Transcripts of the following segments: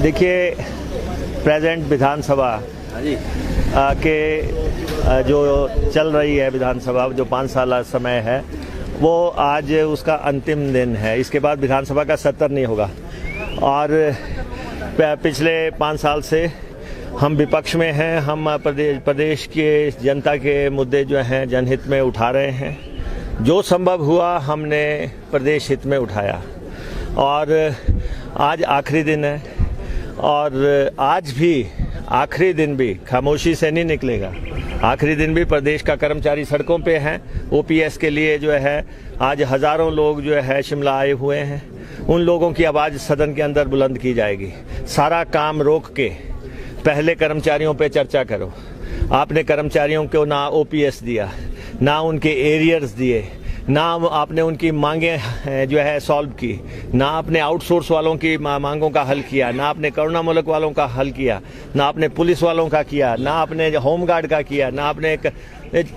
देखिए, प्रेजेंट विधानसभा के जो चल रही है विधानसभा, जो 5 साल समय है, वो आज उसका अंतिम दिन है। इसके बाद विधानसभा का सत्र नहीं होगा। और पिछले 5 साल से हम विपक्ष में हैं। हम प्रदेश के जनता के मुद्दे जो हैं जनहित में उठा रहे हैं। जो संभव हुआ हमने प्रदेश हित में उठाया। और आज आखिरी दिन है, और आज भी आखिरी दिन भी खामोशी से नहीं निकलेगा। आखिरी दिन भी प्रदेश का कर्मचारी सड़कों पे हैं। ओपीएस के लिए जो है आज हजारों लोग जो है शिमला आए हुए हैं। उन लोगों की आवाज़ सदन के अंदर बुलंद की जाएगी। सारा काम रोक के पहले कर्मचारियों पे चर्चा करो। आपने कर्मचारियों को ना ओपीएस दिया, ना उनके एरियर्स दिए, ना आपने उनकी मांगें जो है सॉल्व की, ना आपने आउटसोर्स वालों की मांगों का हल किया, ना आपने करुणा मूलक वालों का हल किया, ना आपने पुलिस वालों का किया, ना आपने होमगार्ड का किया, ना आपने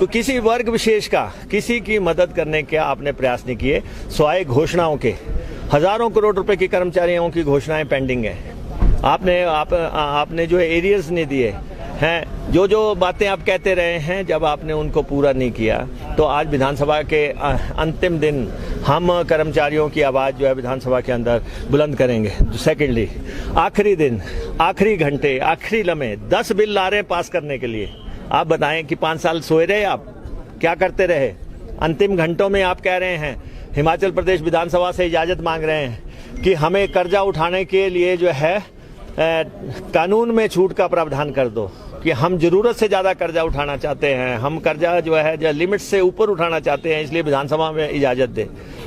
किसी वर्ग विशेष का किसी की मदद करने के आपने प्रयास नहीं किए। स्वाय घोषणाओं के हजारों करोड़ रुपए की कर्मचारियों की घोषणाएं पेंडिंग है। आपने जो एरियर्स नहीं दिए हैं। जो बातें आप कहते रहे हैं, जब आपने उनको पूरा नहीं किया, तो आज विधानसभा के अंतिम दिन हम कर्मचारियों की आवाज़ जो है विधानसभा के अंदर बुलंद करेंगे। सेकेंडली, आखिरी दिन, आखिरी घंटे, आखिरी लम्हे 10 बिल ला रहे हैं पास करने के लिए। आप बताएं कि 5 साल सोए रहे, आप क्या करते रहे? अंतिम घंटों में आप कह रहे हैं, हिमाचल प्रदेश विधानसभा से इजाज़त मांग रहे हैं कि हमें कर्जा उठाने के लिए जो है कानून में छूट का प्रावधान कर दो, कि हम जरूरत से ज़्यादा कर्जा उठाना चाहते हैं, हम कर्जा जो है जो लिमिट से ऊपर उठाना चाहते हैं, इसलिए विधानसभा में इजाज़त दें।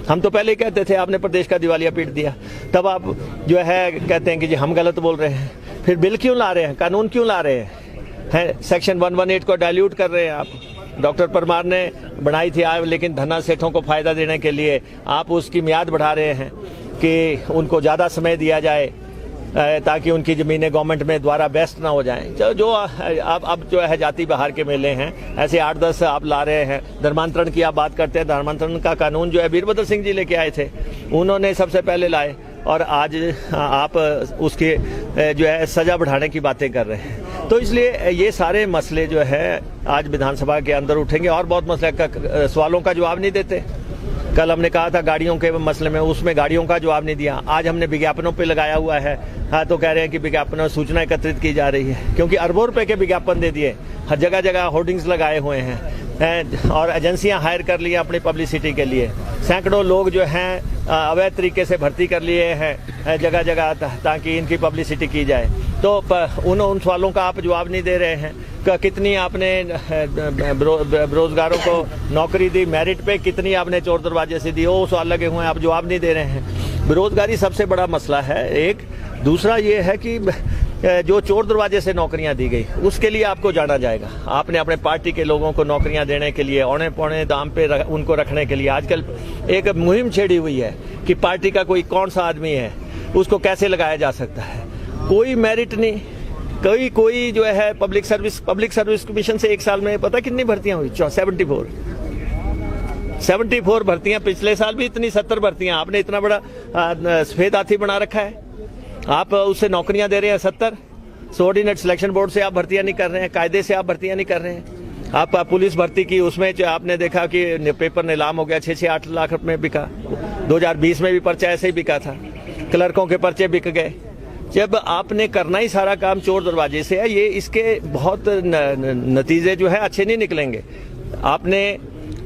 हम तो पहले ही कहते थे, आपने प्रदेश का दिवालिया पीट दिया। तब आप जो है कहते हैं कि जी हम गलत बोल रहे हैं। फिर बिल क्यों ला रहे हैं, कानून क्यों ला रहे हैं? सेक्शन 118 को डाइल्यूट कर रहे हैं आप। डॉक्टर परमार ने बनाई थी लेकिन धन्ना सेठों को फायदा देने के लिए आप उसकी मियाद बढ़ा रहे हैं कि उनको ज़्यादा समय दिया जाए ताकि उनकी ज़मीनें गवर्नमेंट में द्वारा बेस्ट ना हो जाएं। जो अब जो है जाति बहार के मेले हैं, ऐसे 8-10 आप ला रहे हैं। धर्मांतरण की आप बात करते हैं। धर्मांतरण का कानून जो है वीरभद्र सिंह जी लेके आए थे, उन्होंने सबसे पहले लाए, और आज आप उसके जो है सज़ा बढ़ाने की बातें कर रहे हैं। तो इसलिए ये सारे मसले जो है आज विधानसभा के अंदर उठेंगे, और बहुत मसले का सवालों का जवाब नहीं देते। कल हमने कहा था गाड़ियों के मसले में, उसमें गाड़ियों का जवाब नहीं दिया। आज हमने विज्ञापनों पे लगाया हुआ है, हाँ, तो कह रहे हैं कि विज्ञापनों में सूचना एकत्रित की जा रही है, क्योंकि अरबों रुपए के विज्ञापन दे दिए। हर जगह जगह होर्डिंग्स लगाए हुए हैं, और एजेंसियां हायर कर ली अपनी पब्लिसिटी के लिए। सैकड़ों लोग जो हैं अवैध तरीके से भर्ती कर लिए हैं जगह जगह, ताकि इनकी पब्लिसिटी की जाए। तो उन सवालों का आप जवाब नहीं दे रहे हैं। कितनी आपने बेरोजगारों को नौकरी दी मेरिट पे, कितनी आपने चोर दरवाजे से दी, वो सवाल लगे हुए हैं, आप जवाब नहीं दे रहे हैं। बेरोजगारी सबसे बड़ा मसला है एक। दूसरा ये है कि जो चोर दरवाजे से नौकरियां दी गई, उसके लिए आपको जाना जाएगा। आपने अपने पार्टी के लोगों को नौकरियां देने के लिए, औने पौने दाम पे उनको रखने के लिए आजकल एक मुहिम छेड़ी हुई है कि पार्टी का कोई कौन सा आदमी है, उसको कैसे लगाया जा सकता है। कोई मेरिट नहीं, कोई जो है पब्लिक सर्विस कमीशन से 1 साल में पता कितनी भर्तियां हुई? 74 भर्तियां। पिछले साल भी इतनी 70 भर्तियां। आपने इतना बड़ा सफेद हाथी बना रखा है, आप उससे नौकरियां दे रहे हैं 70। सबऑर्डिनेट सिलेक्शन बोर्ड से आप भर्तियां नहीं कर रहे हैं, कायदे से आप भर्तियां नहीं कर रहे हैं। आप पुलिस भर्ती की, उसमें जो आपने देखा कि पेपर नीलाम हो गया, 6-8 लाख रुपए में बिका। 2020 में भी पर्चा ऐसे ही बिका था, क्लर्कों के पर्चे बिक गए। जब आपने करना ही सारा काम चोर दरवाजे से है, ये इसके बहुत नतीजे जो है अच्छे नहीं निकलेंगे। आपने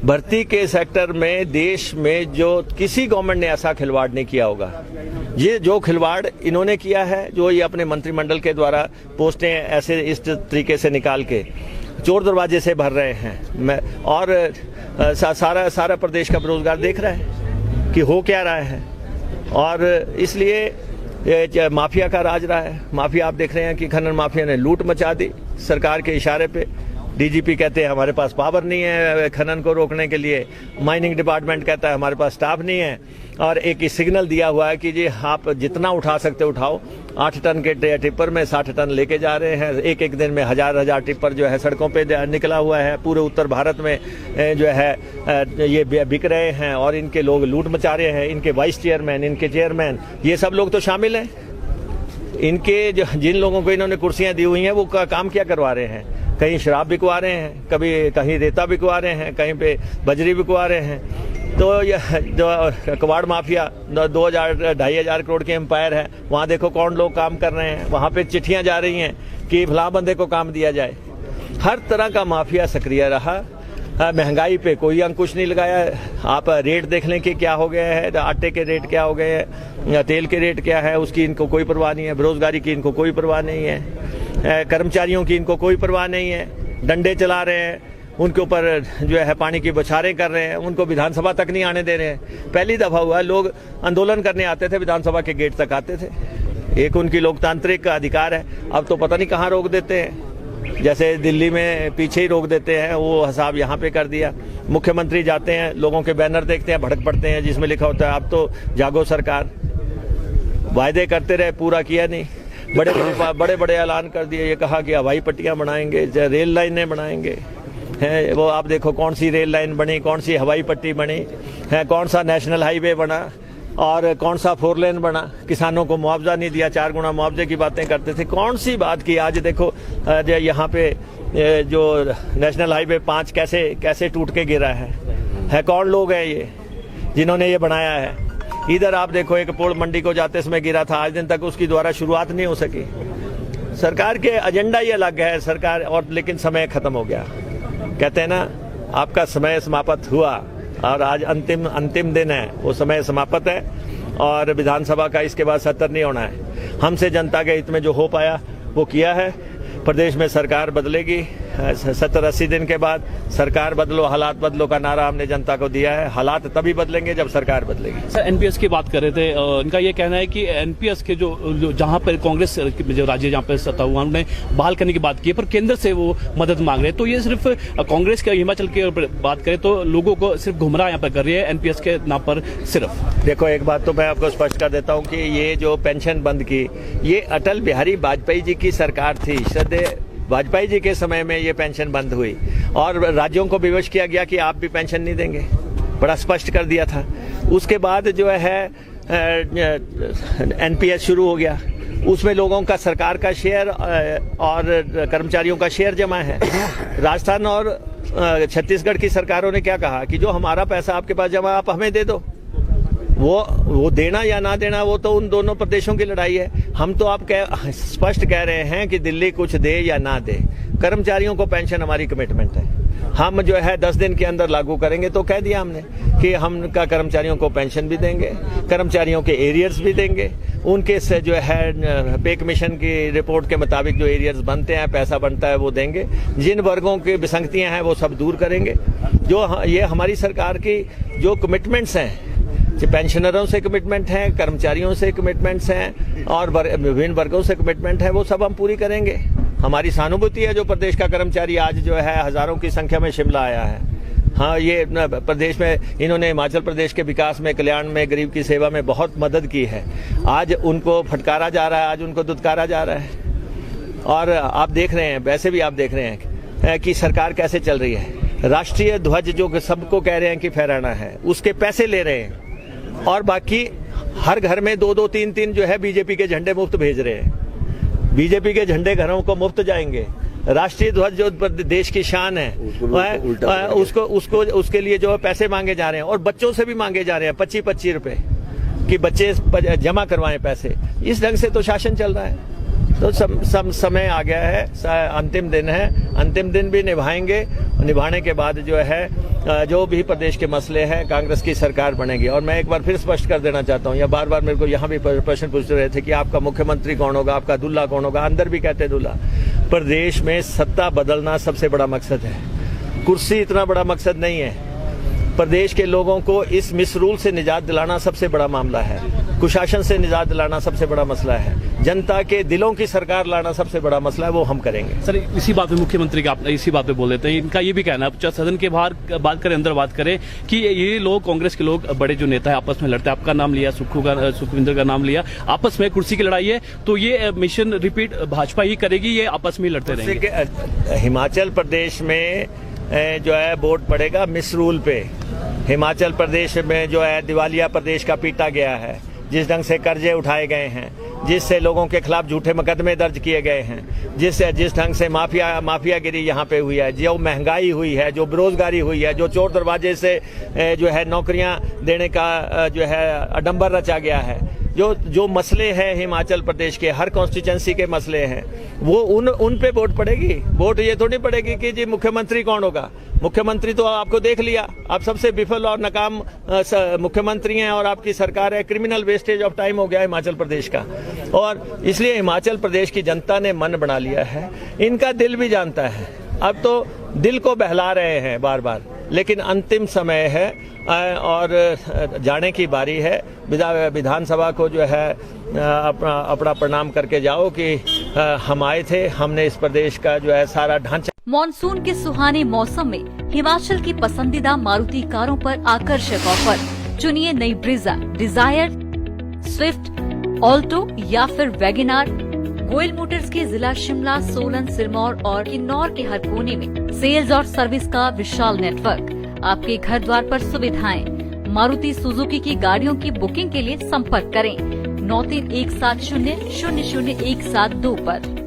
भर्ती के सेक्टर में देश में जो किसी गवर्नमेंट ने ऐसा खिलवाड़ नहीं किया होगा। ये जो खिलवाड़ इन्होंने किया है, जो ये अपने मंत्रिमंडल के द्वारा पोस्टें ऐसे इस तरीके से निकाल के चोर दरवाजे से भर रहे हैं, और सारा प्रदेश का बेरोजगार देख रहा है कि हो क्या रहा है। और इसलिए माफिया का राज रहा है। माफिया आप देख रहे हैं कि खनन माफिया ने लूट मचा दी सरकार के इशारे पे। डीजीपी कहते हैं हमारे पास पावर नहीं है खनन को रोकने के लिए। माइनिंग डिपार्टमेंट कहता है हमारे पास स्टाफ नहीं है। और एक सिग्नल दिया हुआ है कि जी आप जितना उठा सकते उठाओ। 8 टन के टिप्पर में 60 टन लेके जा रहे हैं। एक दिन में हजार टिप्पर जो है सड़कों पे निकला हुआ है। पूरे उत्तर भारत में जो है ये बिक रहे हैं और इनके लोग लूट मचा रहे हैं। इनके वाइस चेयरमैन, इनके चेयरमैन, ये सब लोग तो शामिल हैं। इनके जिन लोगों को इन्होंने कुर्सियां दी हुई हैं वो काम क्या करवा रहे हैं? कहीं शराब बिकवा रहे हैं, कभी कहीं रेता बिकवा रहे हैं, कहीं पे बजरी बिकवा रहे हैं। तो यह जो कबाड़ माफिया 2,000-2,500 करोड़ के एम्पायर है, वहाँ देखो कौन लोग काम कर रहे हैं। वहाँ पे चिट्ठियाँ जा रही हैं कि फलां बंदे को काम दिया जाए। हर तरह का माफिया सक्रिय रहा। महंगाई पे कोई अंकुश नहीं लगाया। आप रेट देख लें कि क्या हो गया है, आटे के रेट क्या हो गए हैं, तेल के रेट क्या है, उसकी इनको कोई परवाह नहीं है। बेरोजगारी की इनको कोई परवाह नहीं है, कर्मचारियों की इनको कोई परवाह नहीं है। डंडे चला रहे हैं, उनके ऊपर जो है पानी की बौछारें कर रहे हैं, उनको विधानसभा तक नहीं आने दे रहे हैं। पहली दफा हुआ लोग आंदोलन करने आते थे, विधानसभा के गेट तक आते थे। एक उनकी लोकतांत्रिक अधिकार है। अब तो पता नहीं कहाँ रोक देते हैं। जैसे दिल्ली में पीछे ही रोक देते हैं, वो हिसाब यहाँ पे कर दिया। मुख्यमंत्री जाते हैं, लोगों के बैनर देखते हैं, भड़क पड़ते हैं जिसमें लिखा होता है अब तो जागो सरकार। वायदे करते रहे, पूरा किया नहीं। बड़े बड़े ऐलान कर दिए। ये कहा कि हवाई पट्टियां बनाएंगे, रेल लाइनें बनाएंगे हैं। वो आप देखो कौन सी रेल लाइन बनी, कौन सी हवाई पट्टी बनी है, कौन सा नेशनल हाईवे बना और कौन सा 4 लेन बना। किसानों को मुआवजा नहीं दिया, 4 गुना मुआवजे की बातें करते थे। कौन सी बात की? आज देखो यहाँ पे जो नेशनल हाईवे 5 कैसे टूट के गिरा है। कौन लोग हैं ये जिन्होंने ये बनाया है? इधर आप देखो एक पुल मंडी को जाते समय गिरा था, आज दिन तक उसकी दोबारा शुरुआत नहीं हो सकी। सरकार के एजेंडा ही अलग है सरकार, और लेकिन समय खत्म हो गया। कहते हैं ना, आपका समय समाप्त हुआ और आज अंतिम दिन है, वो समय समाप्त है और विधानसभा का इसके बाद सत्र नहीं होना है। हमसे जनता के हित में जो हो पाया वो किया है। प्रदेश में सरकार बदलेगी। 70-80 दिन के बाद सरकार बदलो, हालात बदलो का नारा हमने जनता को दिया है। हालात तभी बदलेंगे जब सरकार बदलेगी। सर, एनपीएस की बात कर रहे थे। इनका ये कहना है कि एनपीएस के जो जहां पर कांग्रेस जो राज्य जहां पर सत्ता हुआ उन्होंने बहाल करने की बात की है, पर केंद्र से वो मदद मांग रहे हैं। तो ये सिर्फ कांग्रेस के हिमाचल की बात करें तो लोगों को सिर्फ गुमराह यहाँ पर कर रही है एनपीएस के नाम पर। सिर्फ देखो, एक बात तो मैं आपको स्पष्ट कर देता हूँ कि ये जो पेंशन बंद की, ये अटल बिहारी वाजपेयी जी की सरकार थी। वाजपेयी जी के समय में ये पेंशन बंद हुई और राज्यों को विवश किया गया कि आप भी पेंशन नहीं देंगे, बड़ा स्पष्ट कर दिया था। उसके बाद जो है एनपीएस शुरू हो गया, उसमें लोगों का सरकार का शेयर और कर्मचारियों का शेयर जमा है। राजस्थान और छत्तीसगढ़ की सरकारों ने क्या कहा कि जो हमारा पैसा आपके पास जमा आप हमें दे दो। वो देना या ना देना वो तो उन दोनों प्रदेशों की लड़ाई है। हम तो आप स्पष्ट कह रहे हैं कि दिल्ली कुछ दे या ना दे, कर्मचारियों को पेंशन हमारी कमिटमेंट है। हम जो है 10 दिन के अंदर लागू करेंगे। तो कह दिया हमने कि हम का कर्मचारियों को पेंशन भी देंगे, कर्मचारियों के एरियर्स भी देंगे, उनके से जो है पे कमीशन की रिपोर्ट के मुताबिक जो एरियर्स बनते हैं, पैसा बनता है, वो देंगे। जिन वर्गों की विसंगतियां हैं वो सब दूर करेंगे। जो ये हमारी सरकार की जो कमिटमेंट्स हैं, पेंशनरों से कमिटमेंट है, कर्मचारियों से कमिटमेंट्स हैं और विभिन्न वर्गों से कमिटमेंट है, वो सब हम पूरी करेंगे। हमारी सहानुभूति है जो प्रदेश का कर्मचारी आज जो है हजारों की संख्या में शिमला आया है। हाँ, ये प्रदेश में इन्होंने हिमाचल प्रदेश के विकास में, कल्याण में, गरीब की सेवा में बहुत मदद की है। आज उनको फटकारा जा रहा है, आज उनको दुत्कारा जा रहा है। और आप देख रहे हैं, वैसे भी आप देख रहे हैं कि सरकार कैसे चल रही है। राष्ट्रीय ध्वज जो सबको कह रहे हैं कि फहराना है, उसके पैसे ले रहे हैं और बाकी हर घर में 2-2, 3-3 जो है बीजेपी के झंडे मुफ्त भेज रहे हैं। बीजेपी के झंडे घरों को मुफ्त जाएंगे। राष्ट्रीय ध्वज जो देश की शान है उसको उसके लिए जो पैसे मांगे जा रहे हैं और बच्चों से भी मांगे जा रहे हैं 25-25 रुपए कि बच्चे जमा करवाएं पैसे। इस ढंग से तो शासन चल रहा है। तो समय आ गया है, अंतिम दिन है, अंतिम दिन भी निभाएंगे। निभाने के बाद जो है जो भी प्रदेश के मसले हैं, कांग्रेस की सरकार बनेगी। और मैं एक बार फिर स्पष्ट कर देना चाहता हूं, या बार बार मेरे को यहाँ भी प्रश्न पूछ रहे थे कि आपका मुख्यमंत्री कौन होगा, आपका दूल्हा कौन होगा। अंदर भी कहते दूल्हा। प्रदेश में सत्ता बदलना सबसे बड़ा मकसद है, कुर्सी इतना बड़ा मकसद नहीं है। प्रदेश के लोगों को इस मिसरूल से निजात दिलाना सबसे बड़ा मामला है, कुशासन से निजात दिलाना सबसे बड़ा मसला है, जनता के दिलों की सरकार लाना सबसे बड़ा मसला है। वो हम करेंगे। सर, इसी बात पे मुख्यमंत्री का आप इसी बात पे बोल देते हैं। इनका ये भी कहना है, सदन के बाहर बात करें, अंदर बात करें, कि ये लोग, कांग्रेस के लोग, बड़े जो नेता है आपस में लड़ते हैं। आपका नाम लिया, सुखविंदर का नाम लिया, आपस में कुर्सी की लड़ाई है। तो ये मिशन रिपीट भाजपा ही करेगी, ये आपस में लड़ते रहेंगे। हिमाचल प्रदेश में जो है वोट पड़ेगा मिसरूल पे। हिमाचल प्रदेश में जो है दिवालिया प्रदेश का पीटा गया है, जिस ढंग से कर्जे उठाए गए हैं, जिससे लोगों के खिलाफ झूठे मुकदमे दर्ज किए गए हैं, जिस ढंग से माफियागिरी यहाँ पे हुई है, जो महंगाई हुई है, जो बेरोजगारी हुई है, जो चोर दरवाजे से जो है नौकरियां देने का जो है आडंबर रचा गया है, जो मसले हैं हिमाचल प्रदेश के, हर कॉन्स्टिट्यूंसी के मसले हैं, वो उन पे वोट पड़ेगी। वोट ये तो नहीं पड़ेगी कि जी मुख्यमंत्री कौन होगा। मुख्यमंत्री तो आपको देख लिया, आप सबसे विफल और नाकाम मुख्यमंत्री हैं और आपकी सरकार है। क्रिमिनल वेस्टेज ऑफ टाइम हो गया हिमाचल प्रदेश का, और इसलिए हिमाचल प्रदेश की जनता ने मन बना लिया है। इनका दिल भी जानता है, अब तो दिल को बहला रहे हैं बार बार, लेकिन अंतिम समय है और जाने की बारी है। विधानसभा को जो है अपना प्रणाम करके जाओ कि हम आए थे, हमने इस प्रदेश का जो है सारा ढांचा। मॉनसून के सुहाने मौसम में हिमाचल की पसंदीदा मारुति कारों पर आकर्षक ऑफर। चुनिए नई ब्रीजा, डिजायर, स्विफ्ट, ऑल्टो या फिर वैगनार। गोयल मोटर्स के जिला शिमला, सोलन, सिरमौर और किन्नौर के हर कोने में सेल्स और सर्विस का विशाल नेटवर्क। आपके घर द्वार पर सुविधाएं। मारुति सुजुकी की गाड़ियों की बुकिंग के लिए संपर्क करें 9317000172 पर।